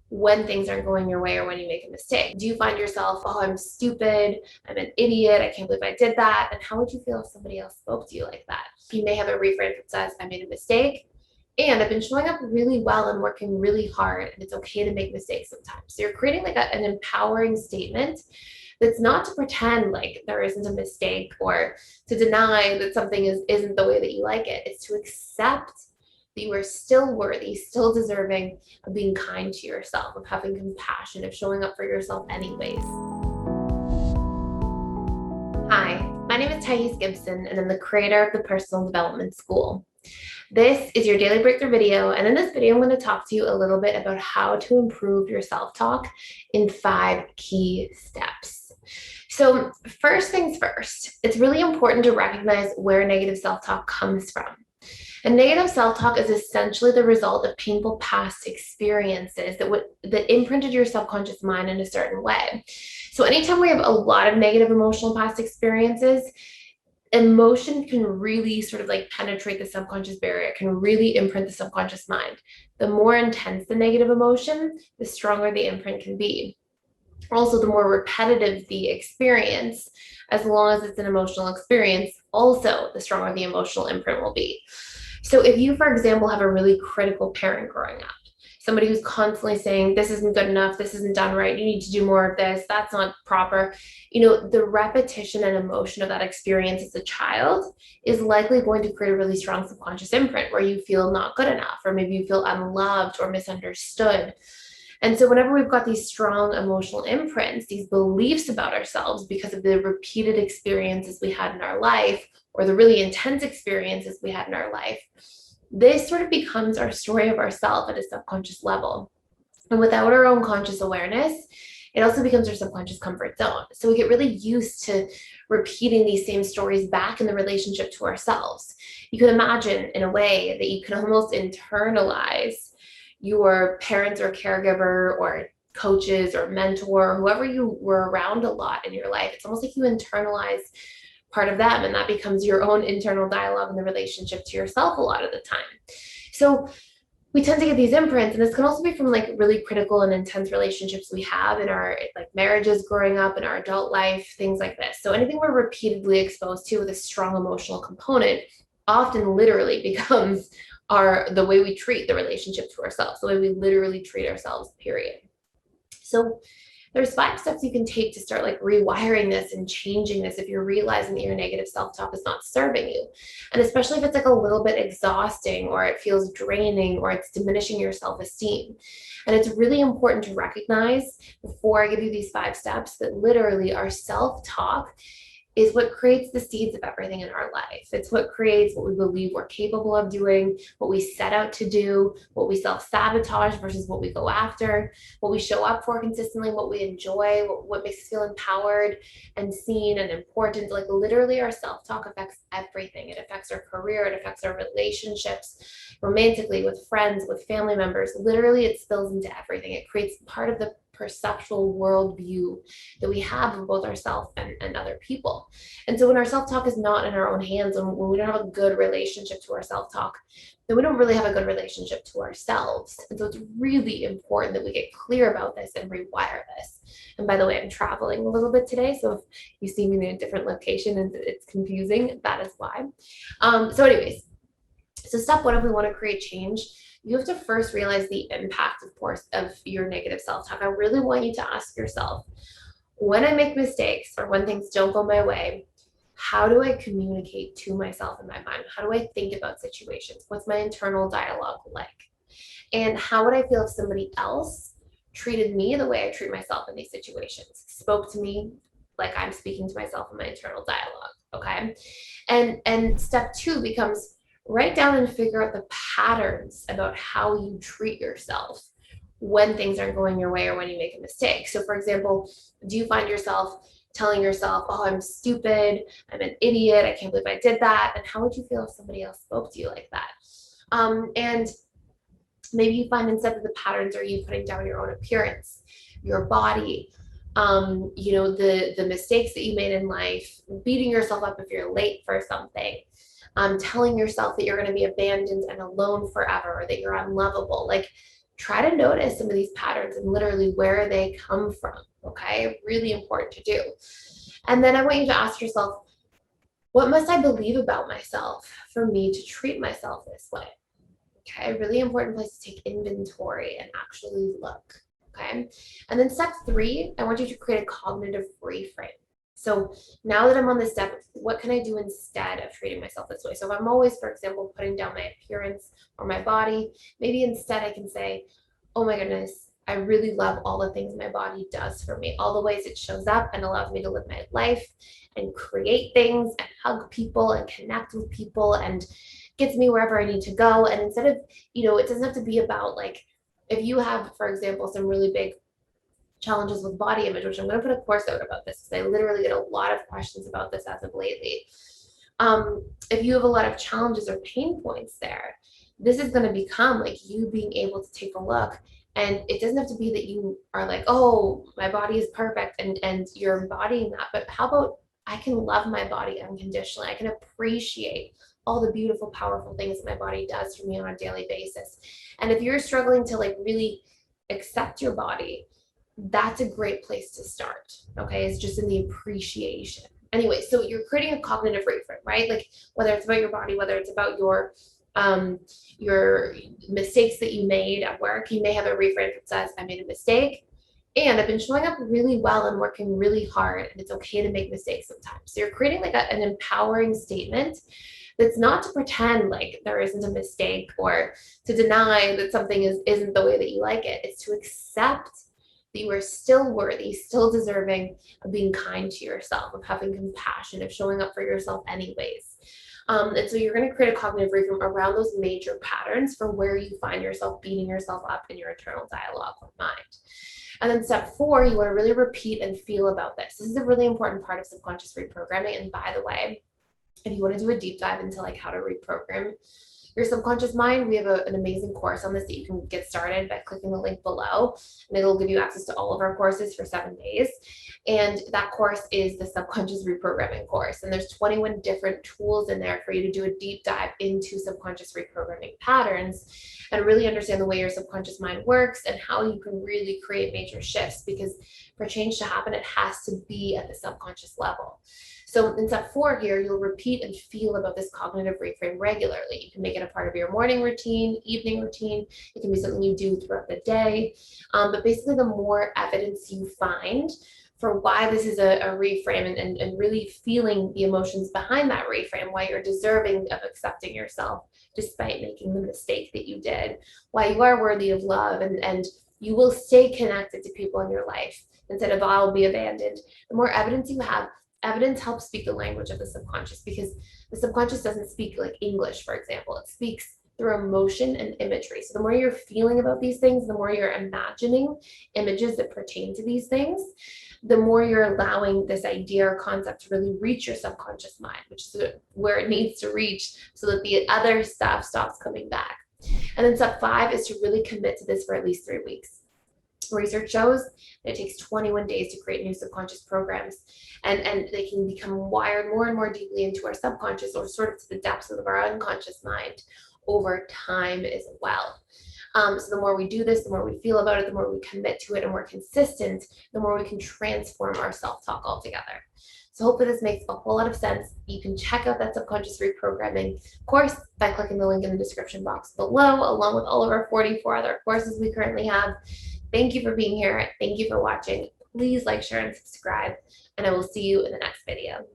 when things aren't going your way or when you make a mistake? Do you find yourself, oh, I'm stupid, I'm an idiot, I can't believe I did that? And how would you feel if somebody else spoke to you like that? You may have a reframe that says, I made a mistake and I've been showing up really well and working really hard, and it's okay to make mistakes sometimes. So you're creating like an empowering statement that's not to pretend like there isn't a mistake or to deny that something isn't the way that you like it. It's to accept that you are still worthy, still deserving of being kind to yourself, of having compassion, of showing up for yourself anyways. Hi, my name is Thais Gibson, and I'm the creator of the Personal Development School. This is your daily breakthrough video, and in this video, I'm going to talk to you a little bit about how to improve your self-talk in 5 key steps. So first things first, it's really important to recognize where negative self-talk comes from. And negative self-talk is essentially the result of painful past experiences that imprinted your subconscious mind in a certain way. So anytime we have a lot of negative emotional past experiences, emotion can really sort of like penetrate the subconscious barrier, can really imprint the subconscious mind. The more intense the negative emotion, the stronger the imprint can be. Also, the more repetitive the experience, as long as it's an emotional experience, also the stronger the emotional imprint will be. So if you, for example, have a really critical parent growing up, somebody who's constantly saying, this isn't good enough, this isn't done right, you need to do more of this, that's not proper, the repetition and emotion of that experience as a child is likely going to create a really strong subconscious imprint where you feel not good enough, or maybe you feel unloved or misunderstood. And so whenever we've got these strong emotional imprints, these beliefs about ourselves because of the repeated experiences we had in our life, or the really intense experiences we had in our life, this sort of becomes our story of ourselves at a subconscious level. And without our own conscious awareness, it also becomes our subconscious comfort zone. So we get really used to repeating these same stories back in the relationship to ourselves. You can imagine in a way that you can almost internalize your parents or caregiver or coaches or mentor, whoever you were around a lot in your life. It's almost like you internalize part of them, and that becomes your own internal dialogue in the relationship to yourself a lot of the time. So we tend to get these imprints, and this can also be from like really critical and intense relationships we have in our like marriages growing up, in our adult life, things like this. So anything we're repeatedly exposed to with a strong emotional component often literally becomes the way we treat the relationship to ourselves, the way we literally treat ourselves, period. So there's 5 steps you can take to start like rewiring this and changing this if you're realizing that your negative self-talk is not serving you. And especially if it's like a little bit exhausting, or it feels draining, or it's diminishing your self-esteem. And it's really important to recognize, before I give you these 5 steps, that literally our self-talk is what creates the seeds of everything in our life. It's what creates what we believe we're capable of doing, what we set out to do, what we self-sabotage versus what we go after, what we show up for consistently, what we enjoy, what makes us feel empowered and seen and important. Like literally our self-talk affects everything. It affects our career, it affects our relationships, romantically, with friends, with family members. Literally it spills into everything. It creates part of the perceptual worldview that we have of both ourselves and other people. And so when our self-talk is not in our own hands, and when we don't have a good relationship to our self-talk, then we don't really have a good relationship to ourselves. And so it's really important that we get clear about this and rewire this. And by the way, I'm traveling a little bit today, so if you see me in a different location and it's confusing, that is why. So anyways, so step 1, if we want to create change, you have to first realize the impact, of course, of your negative self-talk. I really want you to ask yourself, when I make mistakes or when things don't go my way, how do I communicate to myself in my mind? How do I think about situations? What's my internal dialogue like? And how would I feel if somebody else treated me the way I treat myself in these situations, spoke to me like I'm speaking to myself in my internal dialogue, okay? And step 2 becomes, write down and figure out the patterns about how you treat yourself when things aren't going your way or when you make a mistake. So for example, do you find yourself telling yourself, oh, I'm stupid, I'm an idiot, I can't believe I did that? And how would you feel if somebody else spoke to you like that? And maybe you find instead of the patterns are you putting down your own appearance, your body, the mistakes that you made in life, beating yourself up if you're late for something, telling yourself that you're going to be abandoned and alone forever, or that you're unlovable. Like try to notice some of these patterns and literally where they come from. Okay, really important to do. And then I want you to ask yourself, what must I believe about myself for me to treat myself this way? Okay, a really important place to take inventory and actually look. Okay, and then step 3, I want you to create a cognitive reframe. So now that I'm on this step, what can I do instead of treating myself this way? So if I'm always, for example, putting down my appearance or my body, maybe instead I can say, oh my goodness, I really love all the things my body does for me, all the ways it shows up and allows me to live my life and create things and hug people and connect with people and gets me wherever I need to go. And instead of, it doesn't have to be about like, if you have, for example, some really big challenges with body image, which I'm going to put a course out about this because I literally get a lot of questions about this as of lately. If you have a lot of challenges or pain points there, this is going to become like you being able to take a look. And it doesn't have to be that you are like, oh, my body is perfect and you're embodying that. But how about I can love my body unconditionally? I can appreciate all the beautiful, powerful things that my body does for me on a daily basis. And if you're struggling to like really accept your body, that's a great place to start. Okay, it's just in the appreciation. Anyway, so you're creating a cognitive reframe, right? Like whether it's about your body, whether it's about your mistakes that you made at work, you may have a reframe that says, I made a mistake and I've been showing up really well and working really hard, and it's okay to make mistakes sometimes. So you're creating like an empowering statement that's not to pretend like there isn't a mistake or to deny that something isn't the way that you like it. It's to accept that you are still worthy, still deserving of being kind to yourself, of having compassion, of showing up for yourself anyways. And so you're going to create a cognitive reframe around those major patterns for where you find yourself beating yourself up in your internal dialogue with mind. And then step 4, you want to really repeat and feel about this. This is a really important part of subconscious reprogramming. And by the way, if you want to do a deep dive into like how to reprogram your subconscious mind, we have an amazing course on this that you can get started by clicking the link below, and it'll give you access to all of our courses for 7 days. And that course is the subconscious reprogramming course, and there's 21 different tools in there for you to do a deep dive into subconscious reprogramming patterns and really understand the way your subconscious mind works and how you can really create major shifts, because for change to happen, it has to be at the subconscious level. So in step 4 here, you'll repeat and feel about this cognitive reframe regularly. You can make it a part of your morning routine, evening routine. It can be something you do throughout the day. But basically, the more evidence you find for why this is a reframe and really feeling the emotions behind that reframe, why you're deserving of accepting yourself despite making the mistake that you did, why you are worthy of love, and you will stay connected to people in your life instead of I'll be abandoned. The more evidence you have, evidence helps speak the language of the subconscious, because the subconscious doesn't speak like English, for example. It speaks through emotion and imagery. So the more you're feeling about these things, the more you're imagining images that pertain to these things, the more you're allowing this idea or concept to really reach your subconscious mind, which is where it needs to reach so that the other stuff stops coming back. And then step 5 is to really commit to this for at least 3 weeks. Research shows that it takes 21 days to create new subconscious programs, and they can become wired more and more deeply into our subconscious, or sort of to the depths of our unconscious mind over time as well. So the more we do this, the more we feel about it, the more we commit to it, and we're consistent, the more we can transform our self-talk altogether. So hopefully this makes a whole lot of sense. You can check out that subconscious reprogramming course by clicking the link in the description box below, along with all of our 44 other courses we currently have. Thank you for being here. Thank you for watching. Please like, share, and subscribe, and I will see you in the next video.